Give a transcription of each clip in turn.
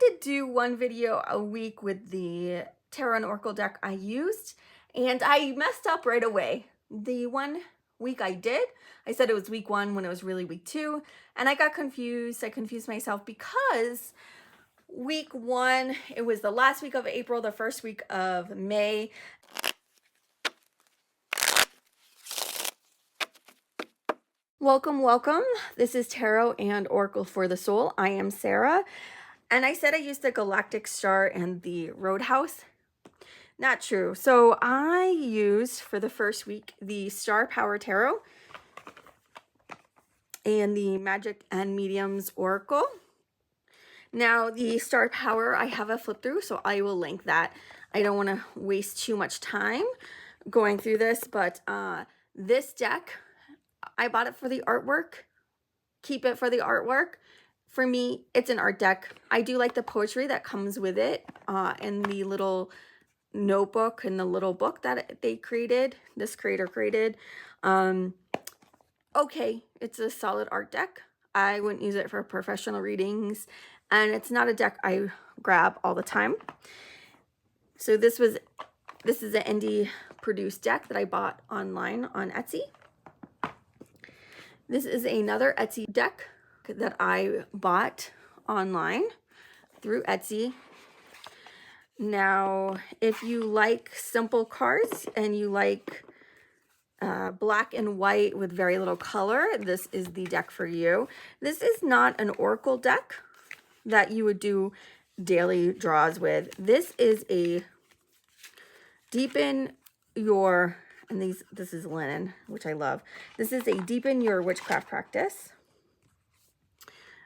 did do one video a week with the Tarot and Oracle deck I used, and I messed up right away. The one week I did, I said it was week 1 when it was really week 2, and I got confused. I confused myself because week 1, it was the last week of April, the first week of May. Welcome, welcome. This is Tarot and Oracle for the Soul. I am Sarah, and I said I used the Galactic Star and the Roadhouse. Not true. So I used for the first week the Star Power Tarot and the Magic and Mediums Oracle. Now the Star Power, I have a flip through, so I will link that. I don't want to waste too much time going through this, but this deck, I bought it for the artwork. Keep it for the artwork. For me, it's an art deck. I do like the poetry that comes with it and the little notebook and the little book that they created, this creator created. Okay, it's a solid art deck. I wouldn't use it for professional readings, and it's not a deck I grab all the time. So this is an indie produced deck that I bought online on Etsy. This is another Etsy deck that I bought online through Etsy. Now, if you like simple cards and you like black and white with very little color, this is the deck for you. This is not an oracle deck that you would do daily draws with. This is a deepen your, and this is Lynn, which I love. This is a deepen your witchcraft practice.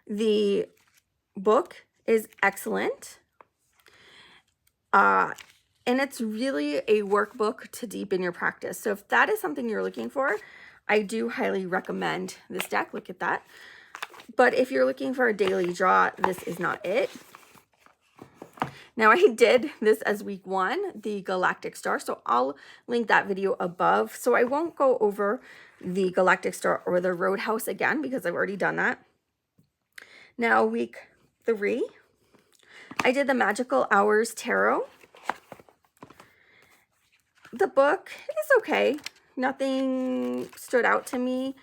The book is excellent. And it's really a workbook to deepen your practice. So if that is something you're looking for, I do highly recommend this deck. Look at that. But if you're looking for a daily draw, this is not it. Now, I did this as week 1, the Galactic Star. So I'll link that video above. So I won't go over the Galactic Star or the Roadhouse again because I've already done that. Now, week 3, I did the Magical Hours Tarot. The book is okay. Nothing stood out to me.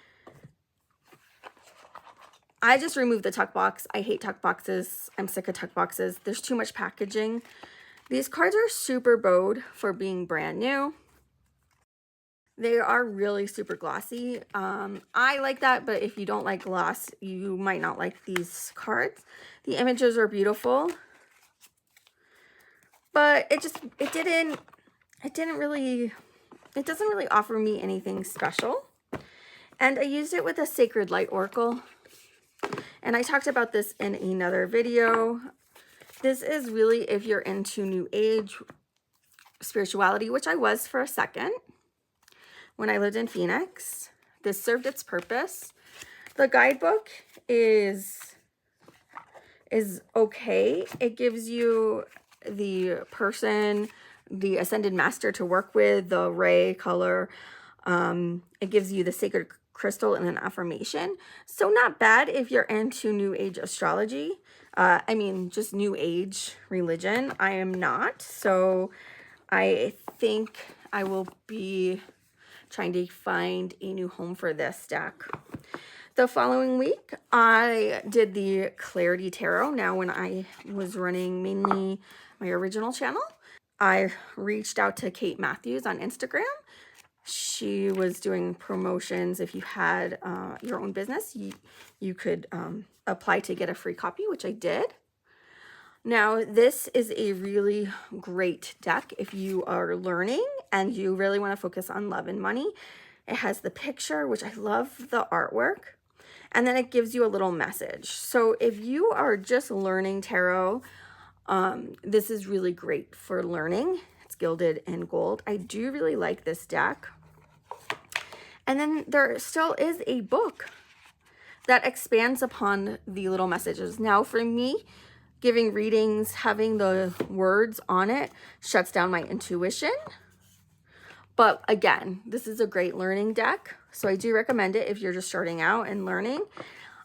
I just removed the tuck box. I hate tuck boxes. I'm sick of tuck boxes. There's too much packaging. These cards are super bowed for being brand new. They are really super glossy. I like that, but if you don't like gloss, you might not like these cards. The images are beautiful, but it doesn't really offer me anything special. And I used it with a Sacred Light Oracle. And I talked about this in another video. This is really if you're into New Age spirituality, which I was for a second when I lived in Phoenix. This served its purpose. The guidebook is okay. It gives you the person, the Ascended Master to work with, the ray color. It gives you the sacred crystal and an affirmation. So not bad if you're into New Age astrology. I mean, just New Age religion. I am not. So I think I will be trying to find a new home for this deck. The following week, I did the Clarity Tarot. Now, when I was running mainly my original channel, I reached out to Kate Matthews on Instagram. She was doing promotions. If you had your own business, you could apply to get a free copy, which I did. Now, this is a really great deck if you are learning and you really want to focus on love and money. It has the picture, which I love the artwork. And then it gives you a little message. So if you are just learning tarot, this is really great for learning. It's gilded in gold. I do really like this deck. And then there still is a book that expands upon the little messages. Now, for me, giving readings, having the words on it shuts down my intuition. But again, this is a great learning deck. So I do recommend it if you're just starting out and learning.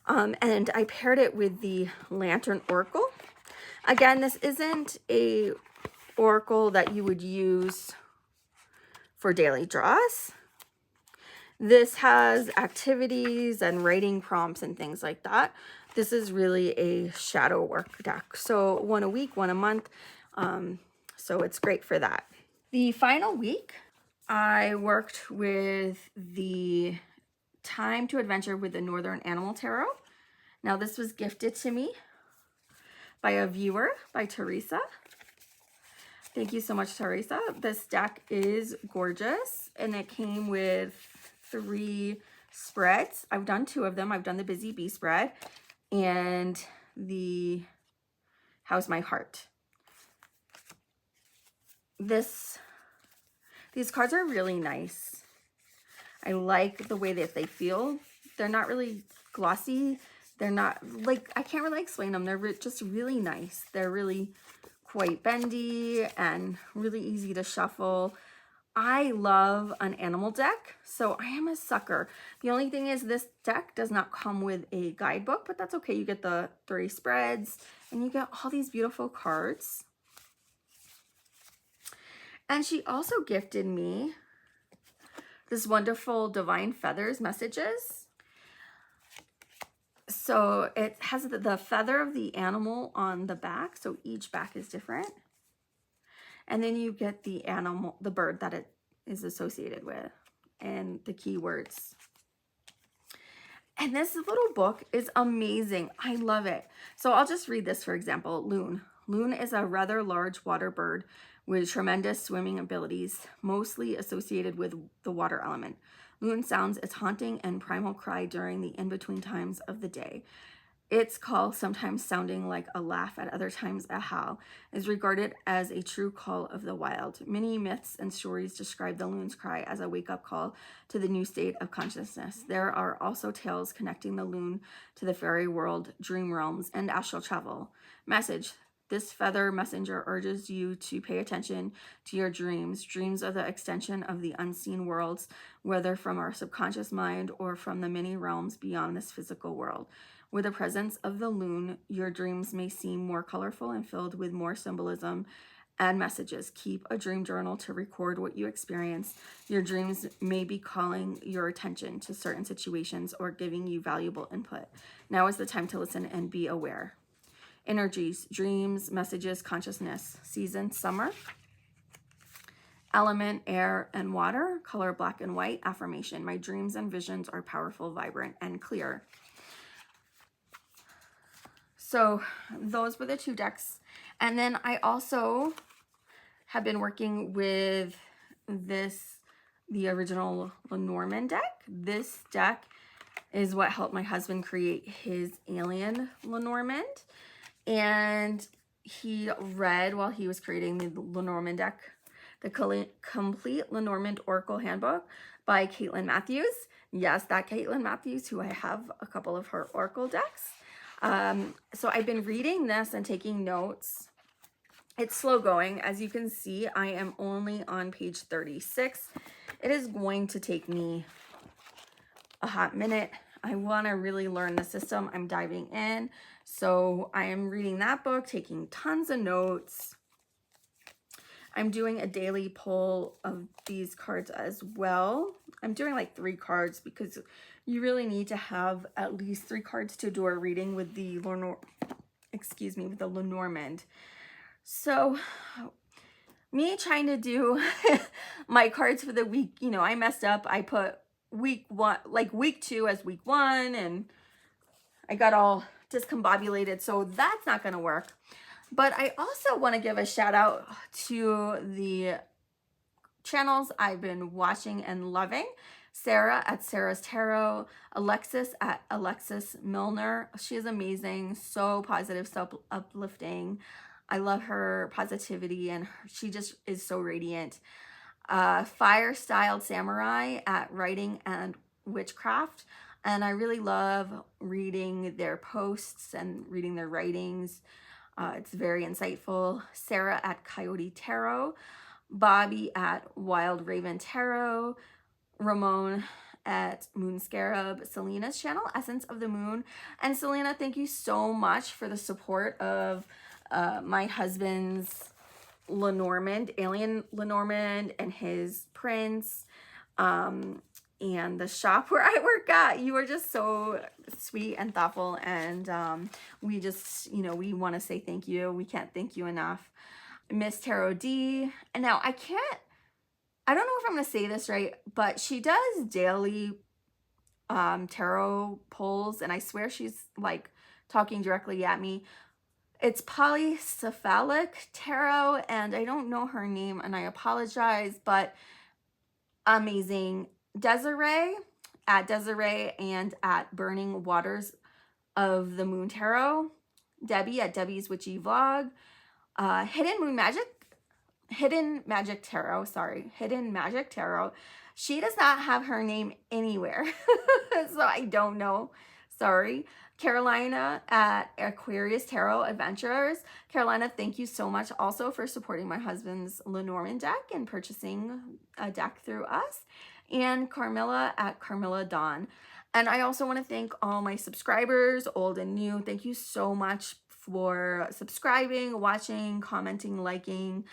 And I paired it with the Lantern Oracle. Again, this isn't a oracle that you would use for daily draws. This has activities and writing prompts and things like that. This is really a shadow work deck. So one a week, one a month. So it's great for that. The final week, I worked with the Time to Adventure with the Northern Animal Tarot. Now this was gifted to me by a viewer, by Teresa. Thank you so much, Teresa. This deck is gorgeous, and it came with 3 spreads. I've done 2 of them. I've done the Busy Bee spread and the How's My Heart. These cards are really nice. I like the way that they feel. They're not really glossy. They're not, like, I can't really explain them. They're just really nice. They're really quite bendy and really easy to shuffle. I love an animal deck, so I am a sucker. The only thing is this deck does not come with a guidebook, but that's okay. You get the 3 spreads and you get all these beautiful cards. And she also gifted me this wonderful Divine Feathers messages. So it has the feather of the animal on the back, so each back is different. And then you get the animal, the bird that it is associated with, and the keywords. And this little book is amazing. I love it. So I'll just read this, for example. Loon. Loon is a rather large water bird with tremendous swimming abilities, mostly associated with the water element. Loon sounds its haunting and primal cry during the in-between times of the day. Its call, sometimes sounding like a laugh, at other times a howl, is regarded as a true call of the wild. Many myths and stories describe the loon's cry as a wake-up call to the new state of consciousness. There are also tales connecting the loon to the fairy world, dream realms, and astral travel. Message. This feather messenger urges you to pay attention to your dreams. Dreams are the extension of the unseen worlds, whether from our subconscious mind or from the many realms beyond this physical world. With the presence of the loon, your dreams may seem more colorful and filled with more symbolism and messages. Keep a dream journal to record what you experience. Your dreams may be calling your attention to certain situations or giving you valuable input. Now is the time to listen and be aware. Energies, dreams, messages, consciousness. Season, summer. Element, air and water. Color, black and white. Affirmation, my dreams and visions are powerful, vibrant, and clear. So those were the 2 decks. And then I also have been working with the original Lenormand deck. This deck is what helped my husband create his alien Lenormand. And he read, while he was creating the Lenormand deck, the Complete Lenormand Oracle Handbook by Caitlin Matthews. Yes, that Caitlin Matthews, who I have a couple of her Oracle decks. So I've been reading this and taking notes. It's slow going. As you can see, I am only on page 36. It is going to take me a hot minute. I want to really learn the system. I'm diving in. So I am reading that book, taking tons of notes. I'm doing a daily pull of these cards as well. I'm doing like 3 cards because you really need to have at least 3 cards to do a reading with the Lenormand. So me trying to do my cards for the week, you know, I messed up. I put week 2 as week 1, and I got all discombobulated. So that's not going to work. But I also want to give a shout out to the channels I've been watching and loving. Sarah at Sarah's Tarot, Alexis at Alexis Milner. She is amazing, so positive, so uplifting. I love her positivity, and she just is so radiant. Firestyled Samaurai at Writing and Witchcraft. And I really love reading their posts and reading their writings. It's very insightful. Sarah at Coyote Tarot, Bobby at Wild Raven Tarot, Ramon at Moon Scarab, Celina's channel, Essence of the Moon. And Celina, thank you so much for the support of my husband's Lenormand, alien Lenormand, and his prince, and the shop where I work at. You are just so sweet and thoughtful, and we just, we want to say thank you. We can't thank you enough. Miss Tarot D, and now I don't know if I'm going to say this right, but she does daily tarot pulls, and I swear she's like talking directly at me. It's polycephalic tarot, and I don't know her name, and I apologize, but amazing. Dezarey, at Dezarey, and at Burning Waters of the Moon Tarot. Debby at Debbie's Witchy Vlog. Hidden Magic Tarot. She does not have her name anywhere, so I don't know. Sorry. Carolina at Aquarius Tarot Adventures. Carolina, thank you so much also for supporting my husband's Lenormand deck and purchasing a deck through us. And Carmilla at Carmilla Dawn. And I also want to thank all my subscribers, old and new. Thank you so much for subscribing, watching, commenting, liking,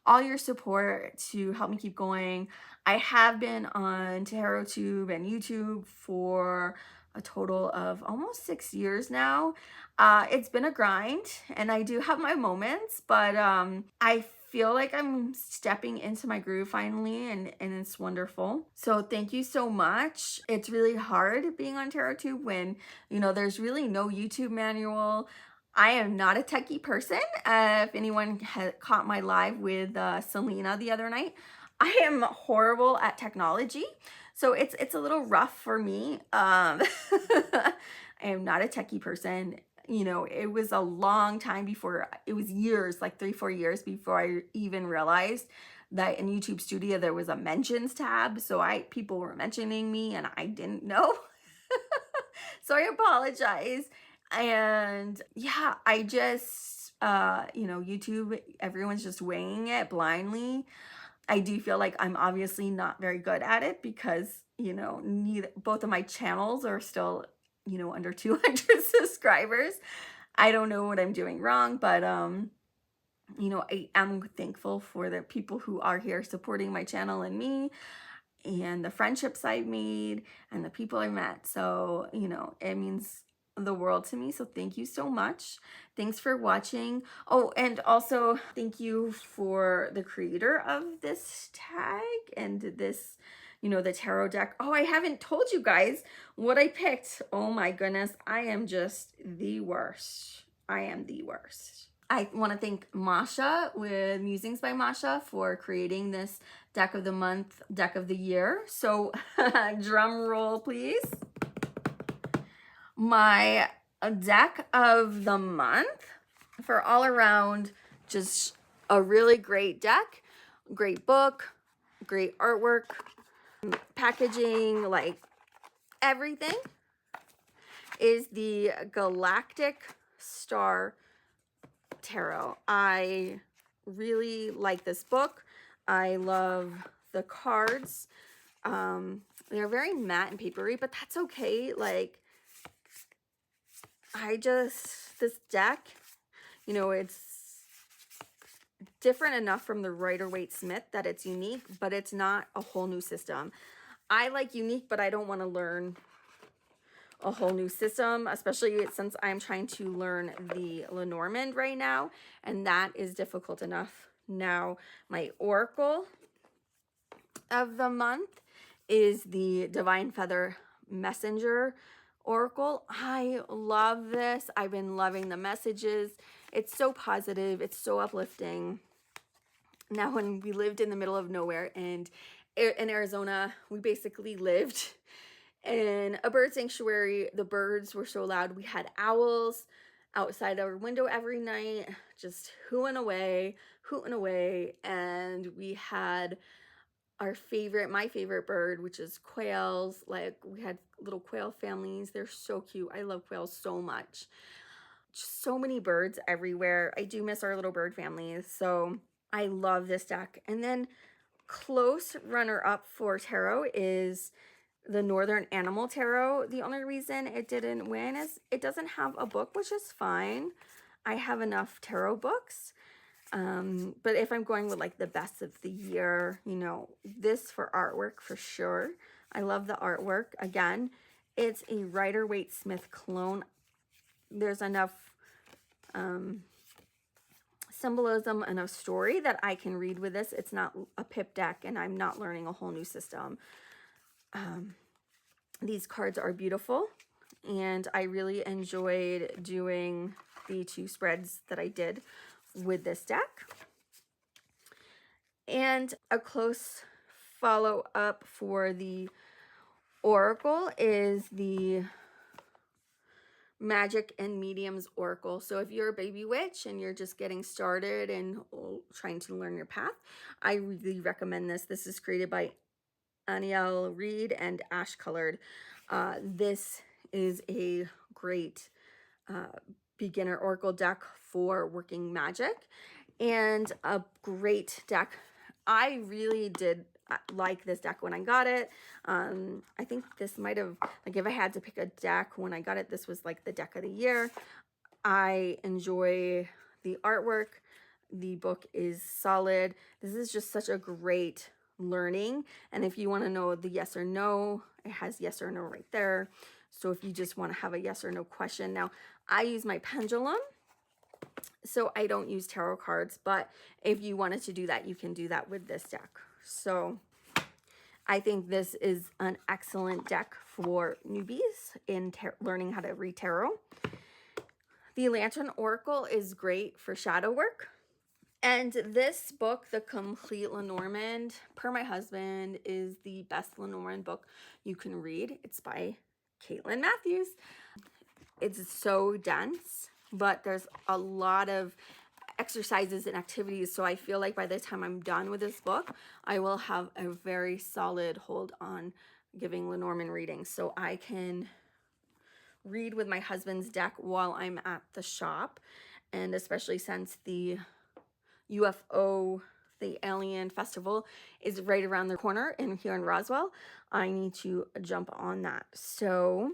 all your support to help me keep going. I have been on TarotTube and YouTube for a total of almost 6 years now. It's been a grind, and I do have my moments, but I feel like I'm stepping into my groove finally, and it's wonderful. So thank you so much. It's really hard being on TarotTube when, there's really no YouTube manual. I am not a techie person. If anyone had caught my live with Celina the other night, I am horrible at technology. So it's a little rough for me. I am not a techie person. It was a long time before, it was years, like 3-4 years before I even realized that in YouTube Studio there was a mentions tab. So people were mentioning me and I didn't know. So I apologize. And yeah, I just, YouTube, everyone's just winging it blindly. I do feel like I'm obviously not very good at it because, both of my channels are still, under 200 subscribers. I don't know what I'm doing wrong, but, I am thankful for the people who are here supporting my channel and me, and the friendships I've made and the people I met. So, it means the world to me. So thank you so much. Thanks for watching. Oh, and also thank you for the creator of this tag and this, the tarot deck. Oh, I haven't told you guys what I picked. Oh my goodness. I am just the worst. I am the worst. I want to thank Masha with Musings by Masha for creating this deck of the month, deck of the year. So drum roll, please. My deck of the month for all around, just a really great deck, great book, great artwork, packaging, like everything, is the Galactic Star Tarot. I really like this book. I love the cards. They're very matte and papery, but that's okay. Like, this deck, it's different enough from the Rider-Waite-Smith that it's unique, but it's not a whole new system. I like unique, but I don't want to learn a whole new system, especially since I'm trying to learn the Lenormand right now, and that is difficult enough. Now, my Oracle of the month is the Divine Feather Messenger Oracle. I love this. I've been loving the messages. It's so positive. It's so uplifting. Now, when we lived in the middle of nowhere and in Arizona, we basically lived in a bird sanctuary. The birds were so loud. We had owls outside our window every night, just hooting away. And we had my favorite bird, which is quails. Like, we had little quail families. They're so cute. I love quails so much. Just so many birds everywhere. I do miss our little bird families. So I love this deck. And then close runner up for tarot is the Northern Animal Tarot. The only reason it didn't win is it doesn't have a book, which is fine. I have enough tarot books. But if I'm going with like the best of the year, you know, this for artwork for sure. I love the artwork. Again, it's a Rider-Waite-Smith clone. There's enough symbolism, enough story that I can read with this. It's not a pip deck and I'm not learning a whole new system. These cards are beautiful and I really enjoyed doing the 2 spreads that I did with this deck. And a close follow-up for the Oracle is the Magic and Mediums Oracle. So if you're a baby witch and you're just getting started and trying to learn your path, I really recommend this. This is created by Aniel Reed and ash colored. This is a great beginner oracle deck for working magic and a great deck. I really did like this deck when I got it. I think this might have, like if I had to pick a deck when I got it, this was like the deck of the year. I enjoy the artwork. The book is solid. This is just such a great learning. And if you want to know the yes or no, it has yes or no right there. So if you just want to have a yes or no question. Now, I use my pendulum, so I don't use tarot cards, but if you wanted to do that, you can do that with this deck. So I think this is an excellent deck for newbies in learning how to read tarot. The Lantern Oracle is great for shadow work. And this book, The Complete Lenormand, per my husband, is the best Lenormand book you can read. It's by Caitlin Matthews. It's so dense, but there's a lot of exercises and activities. So I feel like by the time I'm done with this book, I will have a very solid hold on giving Lenormand readings. So I can read with my husband's deck while I'm at the shop. And especially since the UFO, the Alien Festival, is right around the corner here in Roswell, I need to jump on that. So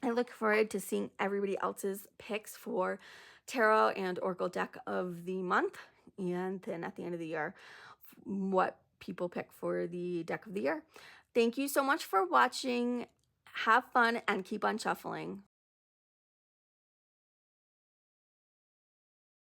I look forward to seeing everybody else's picks for tarot and oracle deck of the month, and then at the end of the year, what people pick for the deck of the year. Thank you so much for watching. Have fun and keep on shuffling.